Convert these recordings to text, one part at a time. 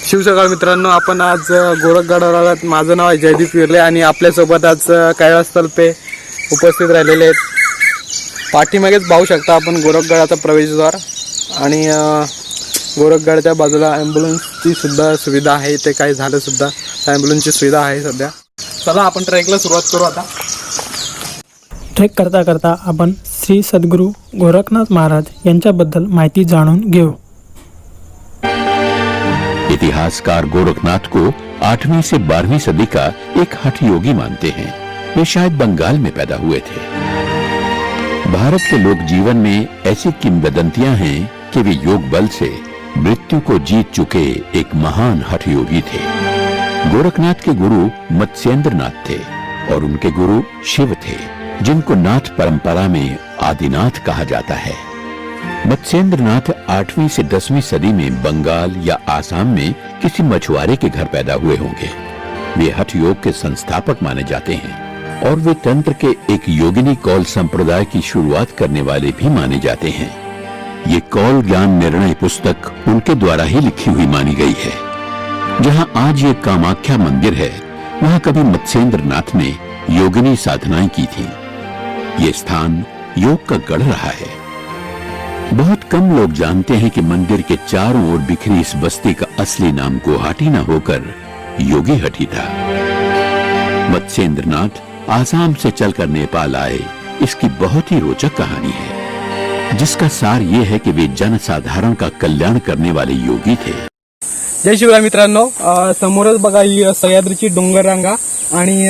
शिवसकाळ मित्रांनो, आपण आज गोरखगडावर आलात। माझं नाव आहे जयदीप विर्ले आणि आपल्यासोबत आज कैलास तलपे उपस्थित राहिलेले आहेत। पाठीमागेच पाहू शकता आपण गोरखगडाचा प्रवेशद्वार आणि गोरखगडाच्या बाजूला ॲम्ब्युलन्सची सुद्धा सुविधा आहे। ते काही झालं सुद्धा ॲम्ब्युलन्सची सुविधा आहे सध्या। चला आपण ट्रेकला सुरुवात करू आता। ट्रेक करता करता आपण श्री सद्गुरू गोरखनाथ महाराज यांच्याबद्दल माहिती जाणून घेऊ। इतिहासकार गोरखनाथ को 8वीं से 12वीं सदी का एक हठ योगी मानते हैं। वे शायद बंगाल में पैदा हुए थे। भारत के लोक जीवन में ऐसी किंवदंतियां हैं कि वे योग बल से मृत्यु को जीत चुके एक महान हठ योगी थे। गोरखनाथ के गुरु मत्स्येंद्रनाथ थे और उनके गुरु शिव थे, जिनको नाथ परंपरा में आदिनाथ कहा जाता है। मत्स्येंद्रनाथ 8वीं से 10वीं सदी में बंगाल या आसाम में किसी मछुआरे के घर पैदा हुए होंगे। वे हठ योग के संस्थापक माने जाते हैं और वे तंत्र के एक योगिनी कौल संप्रदाय की शुरुआत करने वाले भी माने जाते हैं। ये कौल ज्ञान निर्णय पुस्तक उनके द्वारा ही लिखी हुई मानी गई है। जहां आज ये कामाख्या मंदिर है, वहां कभी मत्स्येंद्रनाथ ने योगिनी साधनाएं की थी। ये स्थान योग का गढ़ रहा है। बहुत कम लोग जानते हैं कि मंदिर के चारों ओर बिखरी इस बस्ती का असली नाम गुवाहाटी न होकर योगी हटी था। मत्स्येंद्रनाथ आसाम से चलकर नेपाल आए, इसकी बहुत ही रोचक कहानी है, जिसका सार ये है कि वे जनसाधारण का कल्याण करने वाले योगी थे। जय शिवराय मित्रांनो, समोरच बघा ही सह्याद्रीची डोंगररांगा आणि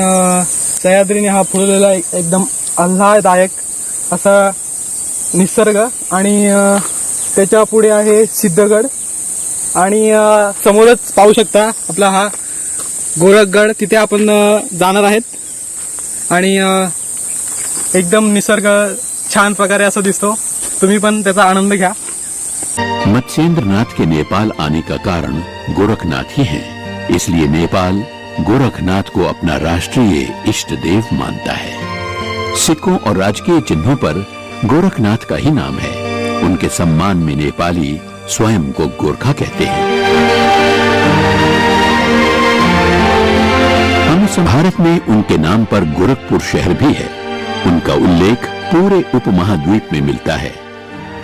सह्याद्रीने हा फुललेला एकदम आल्हाददायक असा निसर्ग आणि त्याच्या पुढे आहे सिद्धगड आणि समोरच पाहू शकता आपला हा गोरखगड। तिथे आपण जाणार आहेत आणि एकदम निसर्ग छान प्रकारे असं दिसतो। तुम्ही पण त्याचा आनंद घ्या। मत्स्येंद्रनाथ के नेपाल आने का कारण गोरखनाथ ही है, इसलिए नेपाल गोरखनाथ को अपना राष्ट्रीय इष्ट देव मानता है। सिक्कों और राजकीय चिन्हों पर गोरखनाथ का ही नाम है। उनके सम्मान में नेपाली स्वयं को गोरखा कहते हैं। हम भारत में उनके नाम पर गोरखपुर शहर भी है। उनका उल्लेख पूरे उपमहाद्वीप में मिलता है।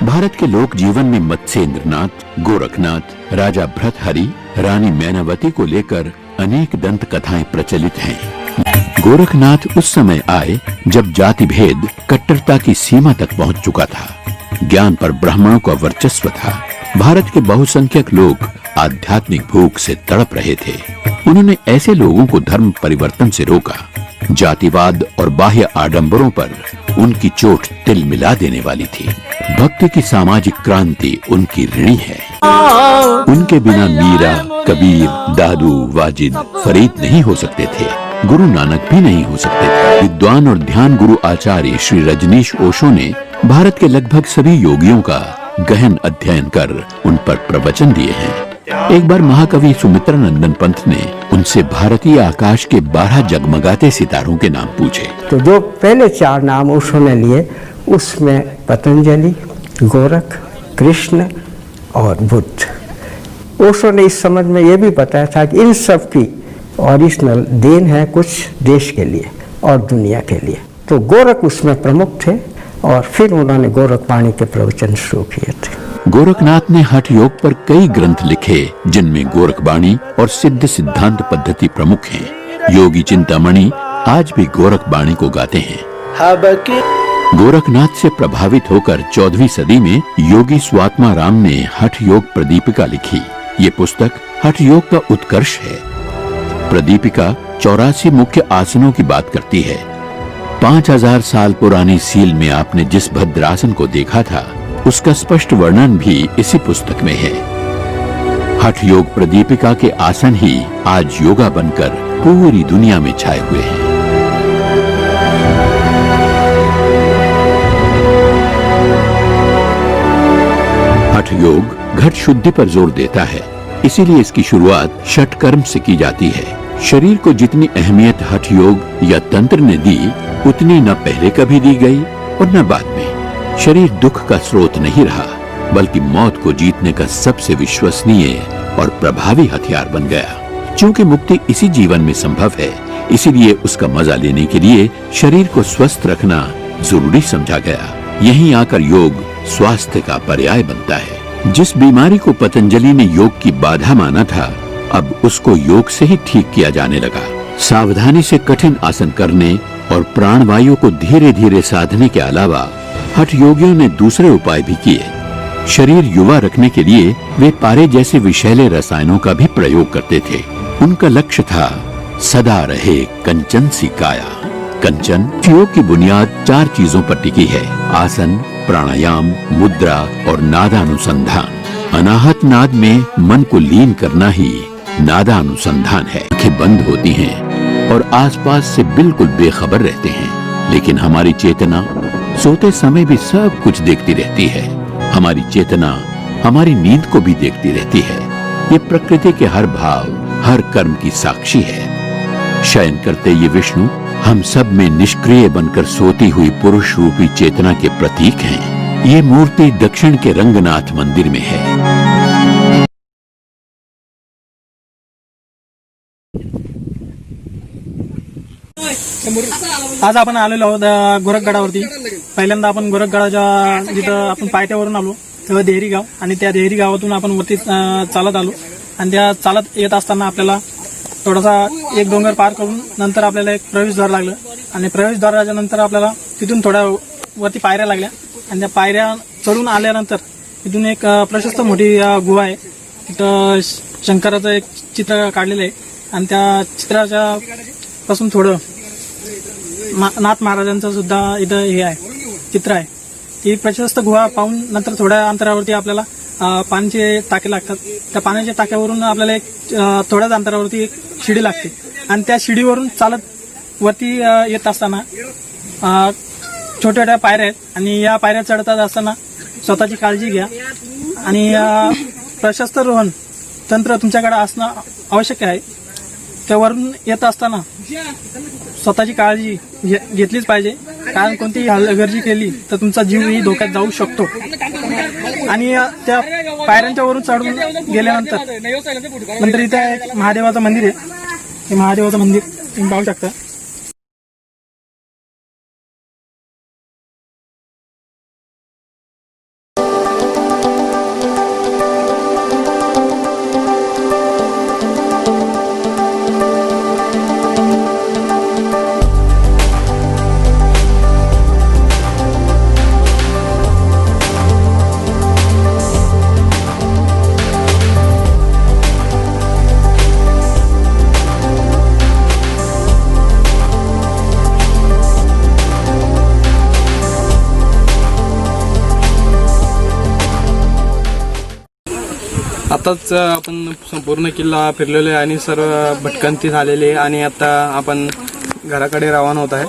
भारत के लोक जीवन में मत्स्येंद्रनाथ, गोरखनाथ, राजा भर्तहरि, रानी मैनावती को लेकर अनेक दंत कथाएं प्रचलित हैं। गोरखनाथ उस समय आए जब जाति भेद कट्टरता की सीमा तक पहुंच चुका था। ज्ञान पर ब्राह्मणों का वर्चस्व था। भारत के बहुसंख्यक लोग आध्यात्मिक भूख से तड़प रहे थे। उन्होंने ऐसे लोगों को धर्म परिवर्तन से रोका। जातिवाद और बाह्य आडंबरों पर उनकी चोट तिल मिला देने वाली थी। भक्ति की सामाजिक क्रांति उनकी ऋणी है। उनके बिना मीरा, कबीर, दादू, वाजिद, फरीद नहीं हो सकते थे। गुरु नानक भी नहीं हो सकते थे। विद्वान और ध्यान गुरु आचार्य श्री रजनीश ओशो ने भारत के लगभग सभी योगियों का गहन अध्ययन कर उन पर प्रवचन दिए हैं। एक बार महाकवि सुमित्रानंदन पंत ने उनसे भारतीय आकाश के 12 जगमगाते सितारों के नाम पूछे। तो जो पहले 4 नाम ओशो ने लिए, उसमें पतंजलि, गोरख, कृष्ण और बुद्ध। ओशो ने इस समझ में ये भी बताया था कि इन सब की ओरिजिनल देन है कुछ देश के लिए और दुनिया के लिए। तो गोरख उसमें प्रमुख थे और फिर उन्होंने गोरखवाणी के प्रवचन शुरू किए थे। गोरखनाथ ने हठ योग पर कई ग्रंथ लिखे, जिनमें गोरखवाणी और सिद्ध सिद्धांत पद्धति प्रमुख हैं। योगी चिंतामणि आज भी गोरखवाणी को गाते हैं। गोरखनाथ से प्रभावित होकर 14वीं सदी में योगी स्वात्मा राम ने हठ योग प्रदीपिका लिखी। ये पुस्तक हठ योग का उत्कर्ष है। प्रदीपिका 84 मुख्य आसनों की बात करती है। 5000 साल पुरानी सील में आपने जिस भद्रासन को देखा था, उसका स्पष्ट वर्णन भी इसी पुस्तक में है। हठ योग प्रदीपिका के आसन ही आज योगा बनकर पूरी दुनिया में छाए हुए हैं। हठ योग घट शुद्धि पर जोर देता है, इसीलिए इसकी शुरुआत षटकर्म से की जाती है। शरीर को जितनी अहमियत हठ योग या तंत्र ने दी, उतनी न पहले कभी दी गई और न बाद में। शरीर दुख का स्रोत नहीं रहा, बल्कि मौत को जीतने का सबसे विश्वसनीय और प्रभावी हथियार बन गया। क्योंकि मुक्ति इसी जीवन में संभव है, इसीलिए उसका मजा लेने के लिए शरीर को स्वस्थ रखना जरूरी समझा गया। यहीं आकर योग स्वास्थ्य का पर्याय बनता है। जिस बीमारी को पतंजलि ने योग की बाधा माना था, अब उसको योग से ही ठीक किया जाने लगा। सावधानी से कठिन आसन करने और प्राणवायु को धीरे धीरे साधने के अलावा हठ योगियों ने दूसरे उपाय भी किए। शरीर युवा रखने के लिए वे पारे जैसे विषैले रसायनों का भी प्रयोग करते थे। उनका लक्ष्य था सदा रहे कंचन सी काया। कंचन योग की बुनियाद 4 चीजों पर टिकी है: आसन, प्राणायाम, मुद्रा और नादानुसंधान। अनाहत नाद में मन को लीन करना ही नादानुसंधान है। आंखें बंद होती हैं और आसपास से बिल्कुल बेखबर रहते हैं, लेकिन हमारी चेतना सोते समय भी सब कुछ देखती रहती है। हमारी चेतना हमारी नींद को भी देखती रहती है। ये प्रकृति के हर भाव, हर कर्म की साक्षी है। शयन करते ये विष्णु हम सब में निष्क्रिय बनकर सोती हुई पुरुष रूपी चेतना के प्रतीक हैं। ये मूर्ति दक्षिण के रंगनाथ मंदिर में है। आज आपण आलेलो आहोत गोरखगडावरती। पहिल्यांदा आपण गोरखगडाच्या जिथं आपण पायथ्यावरून आलो तेव्हा देहरी गाव, आणि त्या देहरी गावातून आपण वरती चालत आलो, आणि त्या चालत येत असताना आपल्याला थोडासा एक डोंगर पार करून नंतर आपल्याला एक प्रवेशद्वार लागलं, आणि प्रवेशद्वाराच्या नंतर आपल्याला तिथून थोड्या वरती पायऱ्या लागल्या, आणि त्या पायऱ्या चढून आल्यानंतर तिथून एक प्रशस्त मोठी गुहा आहे। तिथं शंकराचं एक चित्र काढलेलं आहे, आणि त्या चित्राच्या पासून थोडं नाथ महाराजांचं सुद्धा इथं हे आहे, चित्र आहे। ती प्रशस्त गुहा पाहून नंतर थोड्या अंतरावरती आपल्याला पाण्याचे टाके लागतात। त्या पाण्याच्या टाक्यावरून आपल्याला एक थोड्याच अंतरावरती एक शिडी लागते, आणि त्या शिडीवरून चालत वरती येत असताना छोट्या छोट्या पायऱ्या आहेत, आणि या पायऱ्या चढतात असताना स्वतःची काळजी घ्या, आणि प्रशस्त रोहन तंत्र तुमच्याकडे असणं आवश्यक आहे। त्यावरून येत असताना स्वतःची काळजी घेतलीच पाहिजे, कारण कोणतीही हलगर्जी केली तर तुमचा जीवही धोक्यात जाऊ शकतो। आणि त्या पायऱ्यांच्या वरून चढून गेल्यानंतर नंतर इथे एक महादेवाचं मंदिर आहे। हे महादेवाचं मंदिर तुम्ही पाहू शकता। आताच आपण संपूर्ण किल्ला फिरलेलो आहे आणि सर्व भटकंती झालेली आहे, आणि आता आपण घराकडे रवाना होत आहे।